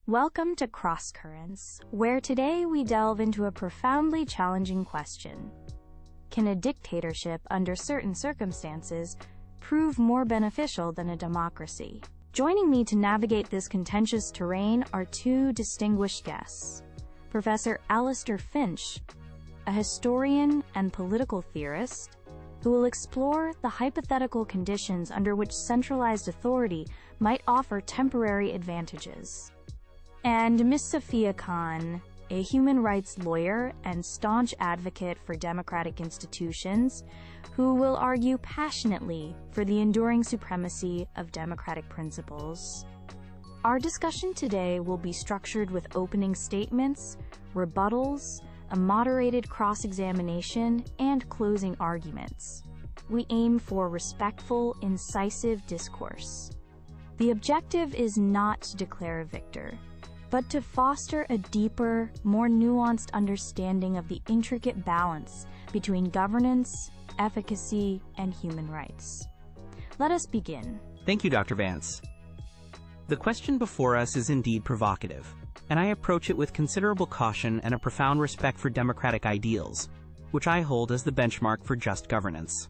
Welcome to Cross Currents, where today we delve into a profoundly challenging question. Can a dictatorship, under certain circumstances, prove more beneficial than a democracy? Joining me to navigate this contentious terrain are two distinguished guests. Professor Alistair Finch, a historian and political theorist, who will explore the hypothetical conditions under which centralized authority might offer temporary advantages. And Ms. Sophia Khan, a human rights lawyer and staunch advocate for democratic institutions, who will argue passionately for the enduring supremacy of democratic principles. Our discussion today will be structured with opening statements, rebuttals, a moderated cross-examination, and closing arguments. We aim for respectful, incisive discourse. The objective is not to declare a victor, but to foster a deeper, more nuanced understanding of the intricate balance between governance, efficacy, and human rights. Let us begin. Thank you, Dr. Vance. The question before us is indeed provocative, and I approach it with considerable caution and a profound respect for democratic ideals, which I hold as the benchmark for just governance.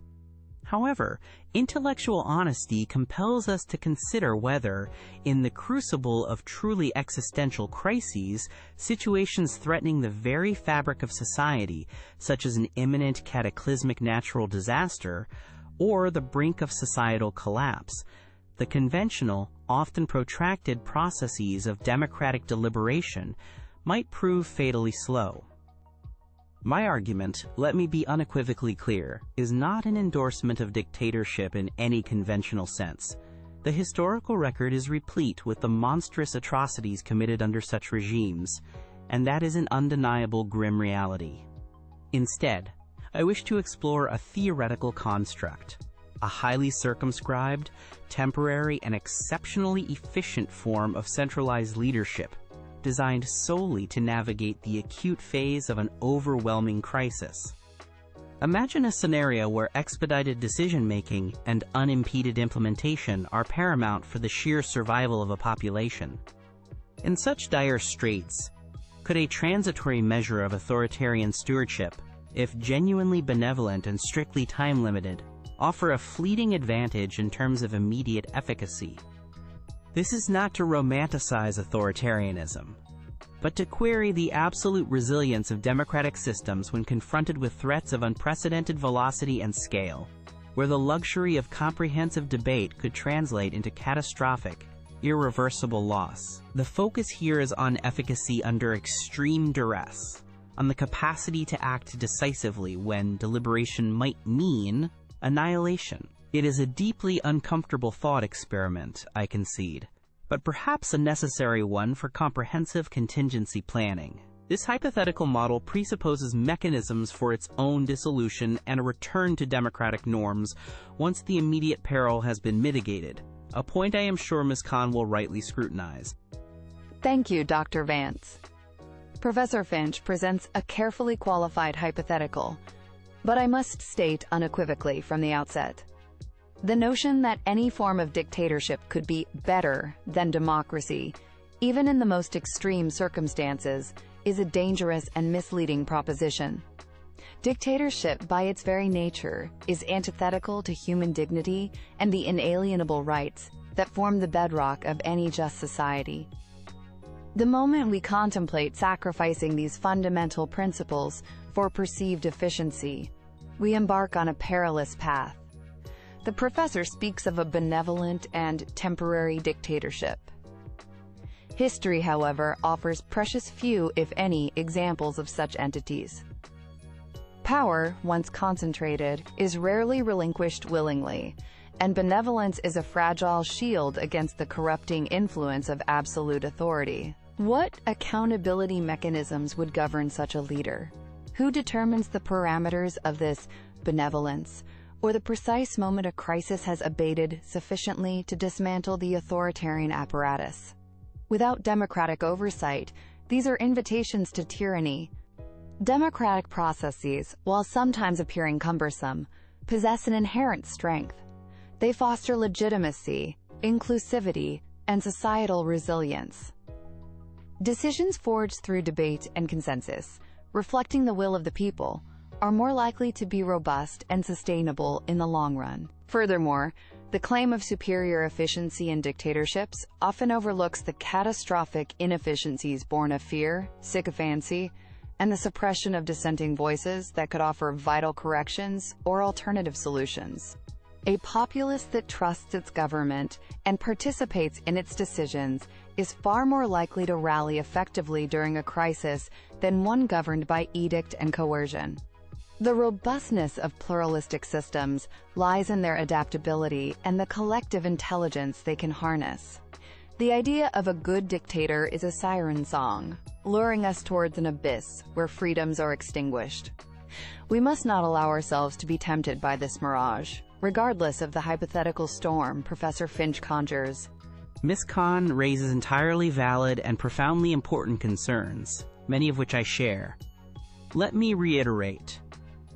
However, intellectual honesty compels us to consider whether, in the crucible of truly existential crises, situations threatening the very fabric of society, such as an imminent cataclysmic natural disaster, or the brink of societal collapse, the conventional, often protracted processes of democratic deliberation might prove fatally slow. My argument, let me be unequivocally clear, is not an endorsement of dictatorship in any conventional sense. The historical record is replete with the monstrous atrocities committed under such regimes, and that is an undeniable grim reality. Instead, I wish to explore a theoretical construct, a highly circumscribed, temporary, and exceptionally efficient form of centralized leadership, designed solely to navigate the acute phase of an overwhelming crisis. Imagine a scenario where expedited decision-making and unimpeded implementation are paramount for the sheer survival of a population. In such dire straits, could a transitory measure of authoritarian stewardship, if genuinely benevolent and strictly time-limited, offer a fleeting advantage in terms of immediate efficacy? This is not to romanticize authoritarianism, but to query the absolute resilience of democratic systems when confronted with threats of unprecedented velocity and scale, where the luxury of comprehensive debate could translate into catastrophic, irreversible loss. The focus here is on efficacy under extreme duress, on the capacity to act decisively when deliberation might mean annihilation. It is a deeply uncomfortable thought experiment, I concede, but perhaps a necessary one for comprehensive contingency planning. This hypothetical model presupposes mechanisms for its own dissolution and a return to democratic norms once the immediate peril has been mitigated, a point I am sure Ms. Khan will rightly scrutinize. Thank you, Dr. Vance. Professor Finch presents a carefully qualified hypothetical, but I must state unequivocally from the outset, the notion that any form of dictatorship could be better than democracy, even in the most extreme circumstances, is a dangerous and misleading proposition. Dictatorship, by its very nature, is antithetical to human dignity and the inalienable rights that form the bedrock of any just society. The moment we contemplate sacrificing these fundamental principles for perceived efficiency, we embark on a perilous path. The professor speaks of a benevolent and temporary dictatorship. History, however, offers precious few, if any, examples of such entities. Power, once concentrated, is rarely relinquished willingly, and benevolence is a fragile shield against the corrupting influence of absolute authority. What accountability mechanisms would govern such a leader? Who determines the parameters of this benevolence, or the precise moment a crisis has abated sufficiently to dismantle the authoritarian apparatus? Without democratic oversight, these are invitations to tyranny. Democratic processes, while sometimes appearing cumbersome, possess an inherent strength. They foster legitimacy, inclusivity, and societal resilience. Decisions forged through debate and consensus, reflecting the will of the people, are more likely to be robust and sustainable in the long run. Furthermore, the claim of superior efficiency in dictatorships often overlooks the catastrophic inefficiencies born of fear, sycophancy, and the suppression of dissenting voices that could offer vital corrections or alternative solutions. A populace that trusts its government and participates in its decisions is far more likely to rally effectively during a crisis than one governed by edict and coercion. The robustness of pluralistic systems lies in their adaptability and the collective intelligence they can harness. The idea of a good dictator is a siren song, luring us towards an abyss where freedoms are extinguished. We must not allow ourselves to be tempted by this mirage, regardless of the hypothetical storm Professor Finch conjures. Ms. Khan raises entirely valid and profoundly important concerns, many of which I share. Let me reiterate.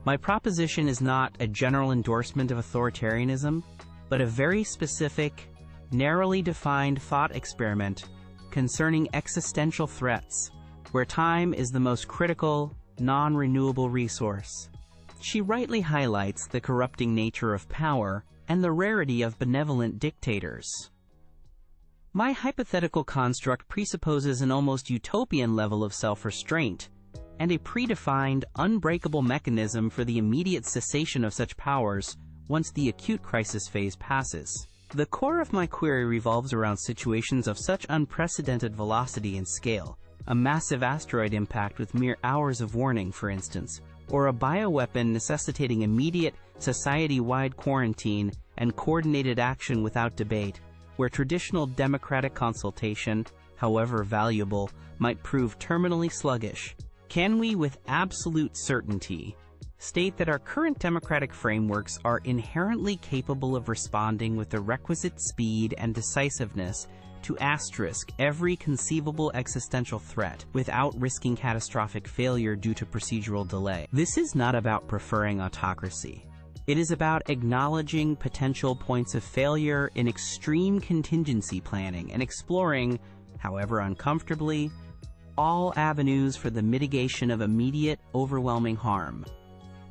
My proposition is not a general endorsement of authoritarianism, but a very specific, narrowly defined thought experiment concerning existential threats, where time is the most critical, non-renewable resource. She rightly highlights the corrupting nature of power and the rarity of benevolent dictators. My hypothetical construct presupposes an almost utopian level of self-restraint, and a predefined, unbreakable mechanism for the immediate cessation of such powers once the acute crisis phase passes. The core of my query revolves around situations of such unprecedented velocity and scale, a massive asteroid impact with mere hours of warning, for instance, or a bioweapon necessitating immediate, society-wide quarantine and coordinated action without debate, where traditional democratic consultation, however valuable, might prove terminally sluggish. Can we, with absolute certainty, state that our current democratic frameworks are inherently capable of responding with the requisite speed and decisiveness to asterisk every conceivable existential threat without risking catastrophic failure due to procedural delay? This is not about preferring autocracy. It is about acknowledging potential points of failure in extreme contingency planning and exploring, however uncomfortably, all avenues for the mitigation of immediate, overwhelming harm.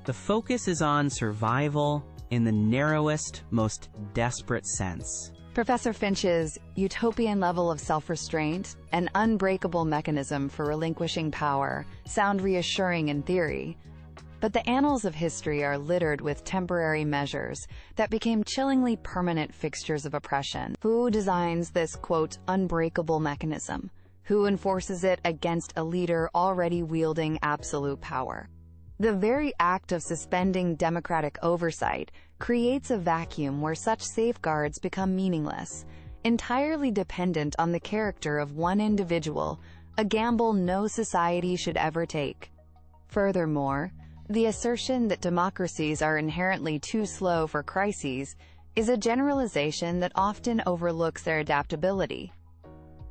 The focus is on survival in the narrowest, most desperate sense. Professor Finch's utopian level of self-restraint, an unbreakable mechanism for relinquishing power, sound reassuring in theory, but the annals of history are littered with temporary measures that became chillingly permanent fixtures of oppression. Who designs this, quote, unbreakable mechanism? Who enforces it against a leader already wielding absolute power? The very act of suspending democratic oversight creates a vacuum where such safeguards become meaningless, entirely dependent on the character of one individual, a gamble no society should ever take. Furthermore, the assertion that democracies are inherently too slow for crises is a generalization that often overlooks their adaptability.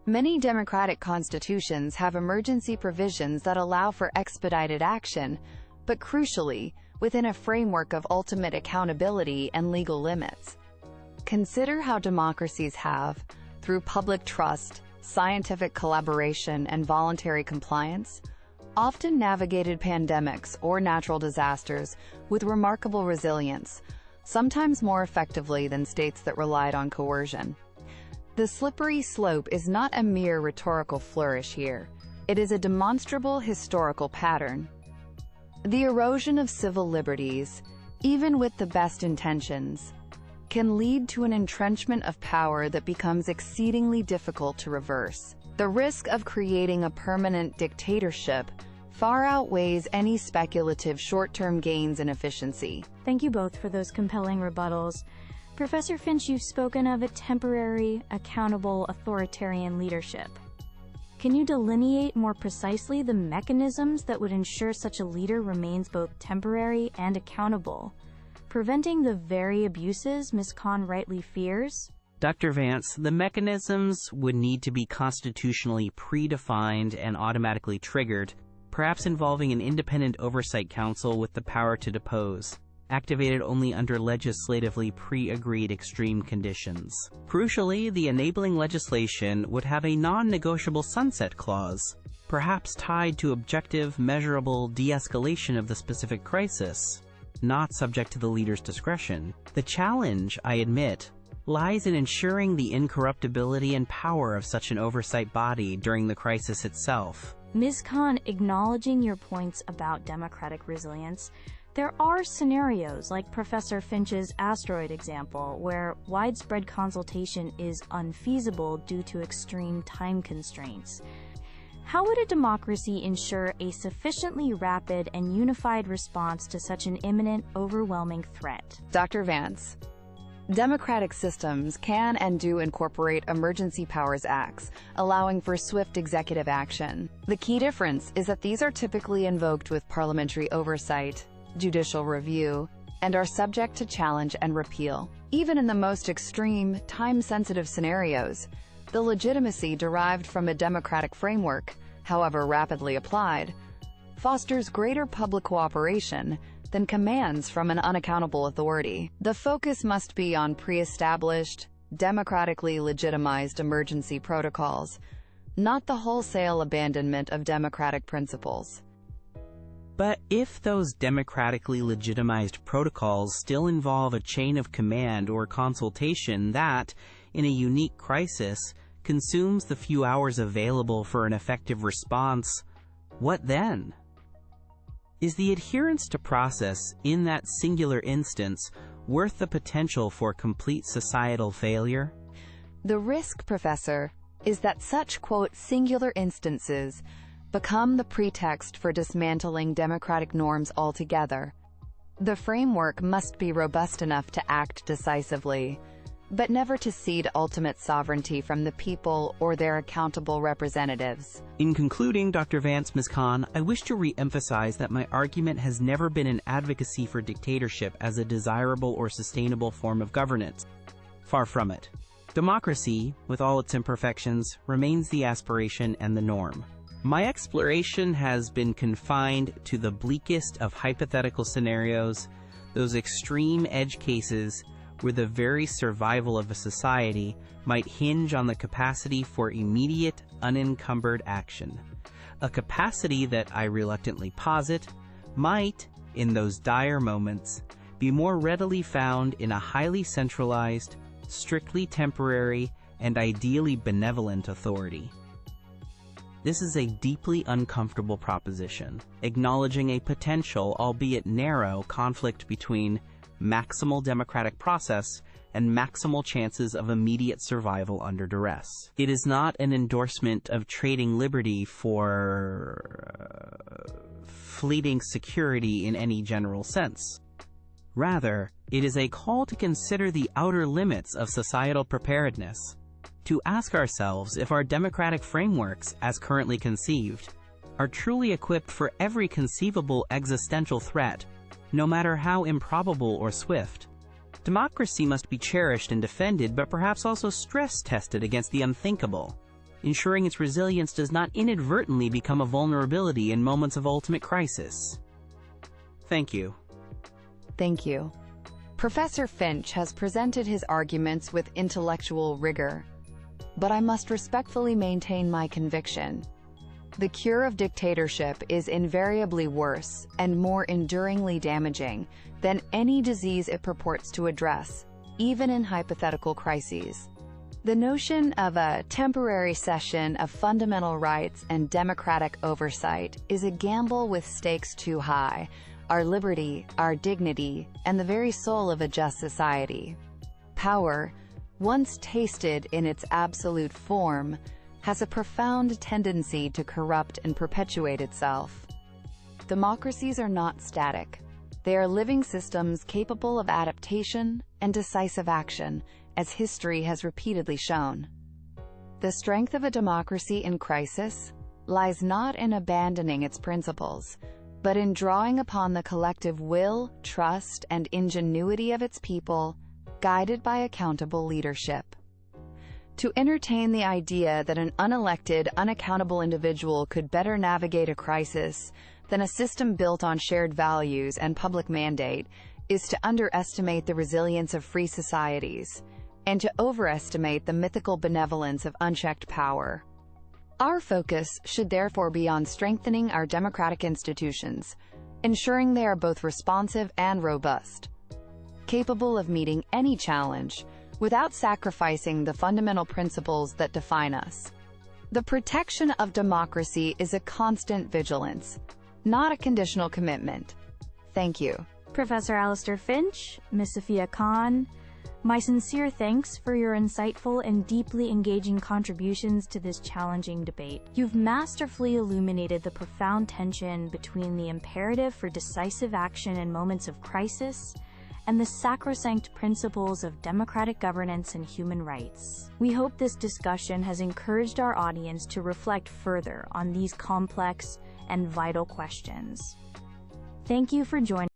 Many democratic constitutions have emergency provisions that allow for expedited action, but crucially, within a framework of ultimate accountability and legal limits. Consider how democracies have, through public trust, scientific collaboration, and voluntary compliance, often navigated pandemics or natural disasters with remarkable resilience, sometimes more effectively than states that relied on coercion. The slippery slope is not a mere rhetorical flourish here. It is a demonstrable historical pattern. The erosion of civil liberties, even with the best intentions, can lead to an entrenchment of power that becomes exceedingly difficult to reverse. The risk of creating a permanent dictatorship far outweighs any speculative short-term gains in efficiency. Thank you both for those compelling rebuttals. Professor Finch, you've spoken of a temporary, accountable, authoritarian leadership. Can you delineate more precisely the mechanisms that would ensure such a leader remains both temporary and accountable, preventing the very abuses Ms. Khan rightly fears? Dr. Vance, the mechanisms would need to be constitutionally predefined and automatically triggered, perhaps involving an independent oversight council with the power to depose. activated only under legislatively pre-agreed extreme conditions. Crucially, the enabling legislation would have a non-negotiable sunset clause, perhaps tied to objective, measurable de-escalation of the specific crisis, not subject to the leader's discretion. The challenge, I admit, lies in ensuring the incorruptibility and power of such an oversight body during the crisis itself. Ms. Khan, acknowledging your points about democratic resilience, there are scenarios like Professor Finch's asteroid example where widespread consultation is unfeasible due to extreme time constraints. How would a democracy ensure a sufficiently rapid and unified response to such an imminent, overwhelming threat? Dr. Vance, democratic systems can and do incorporate Emergency Powers Acts, allowing for swift executive action. The key difference is that these are typically invoked with parliamentary oversight, judicial review, and are subject to challenge and repeal. Even in the most extreme, time-sensitive scenarios, the legitimacy derived from a democratic framework, however rapidly applied, fosters greater public cooperation than commands from an unaccountable authority. The focus must be on pre-established, democratically legitimized emergency protocols, not the wholesale abandonment of democratic principles. But if those democratically legitimized protocols still involve a chain of command or consultation that, in a unique crisis, consumes the few hours available for an effective response, what then? Is the adherence to process in that singular instance worth the potential for complete societal failure? The risk, Professor, is that such, quote, singular instances become the pretext for dismantling democratic norms altogether. The framework must be robust enough to act decisively, but never to cede ultimate sovereignty from the people or their accountable representatives. In concluding, Dr. Vance, Ms. Khan, I wish to re-emphasize that my argument has never been an advocacy for dictatorship as a desirable or sustainable form of governance. Far from it. Democracy, with all its imperfections, remains the aspiration and the norm. My exploration has been confined to the bleakest of hypothetical scenarios, those extreme edge cases where the very survival of a society might hinge on the capacity for immediate, unencumbered action. A capacity that, I reluctantly posit, might, in those dire moments, be more readily found in a highly centralized, strictly temporary, and ideally benevolent authority. This is a deeply uncomfortable proposition, acknowledging a potential, albeit narrow, conflict between maximal democratic process and maximal chances of immediate survival under duress. It is not an endorsement of trading liberty for fleeting security in any general sense. Rather, it is a call to consider the outer limits of societal preparedness, to ask ourselves if our democratic frameworks, as currently conceived, are truly equipped for every conceivable existential threat, no matter how improbable or swift. Democracy must be cherished and defended, but perhaps also stress-tested against the unthinkable, ensuring its resilience does not inadvertently become a vulnerability in moments of ultimate crisis. Thank you. Thank you. Professor Finch has presented his arguments with intellectual rigor, but I must respectfully maintain my conviction. The cure of dictatorship is invariably worse and more enduringly damaging than any disease it purports to address, even in hypothetical crises. The notion of a temporary cession of fundamental rights and democratic oversight is a gamble with stakes too high, our liberty, our dignity, and the very soul of a just society. Power, once tasted in its absolute form, has a profound tendency to corrupt and perpetuate itself. Democracies are not static. They are living systems capable of adaptation and decisive action, as history has repeatedly shown. The strength of a democracy in crisis lies not in abandoning its principles, but in drawing upon the collective will, trust, and ingenuity of its people, guided by accountable leadership. To entertain the idea that an unelected, unaccountable individual could better navigate a crisis than a system built on shared values and public mandate is to underestimate the resilience of free societies and to overestimate the mythical benevolence of unchecked power. Our focus should therefore be on strengthening our democratic institutions, ensuring they are both responsive and robust, capable of meeting any challenge without sacrificing the fundamental principles that define us. The protection of democracy is a constant vigilance, not a conditional commitment. Thank you. Professor Alistair Finch, Ms. Sophia Khan, my sincere thanks for your insightful and deeply engaging contributions to this challenging debate. You've masterfully illuminated the profound tension between the imperative for decisive action in moments of crisis and the sacrosanct principles of democratic governance and human rights. We hope this discussion has encouraged our audience to reflect further on these complex and vital questions. Thank you for joining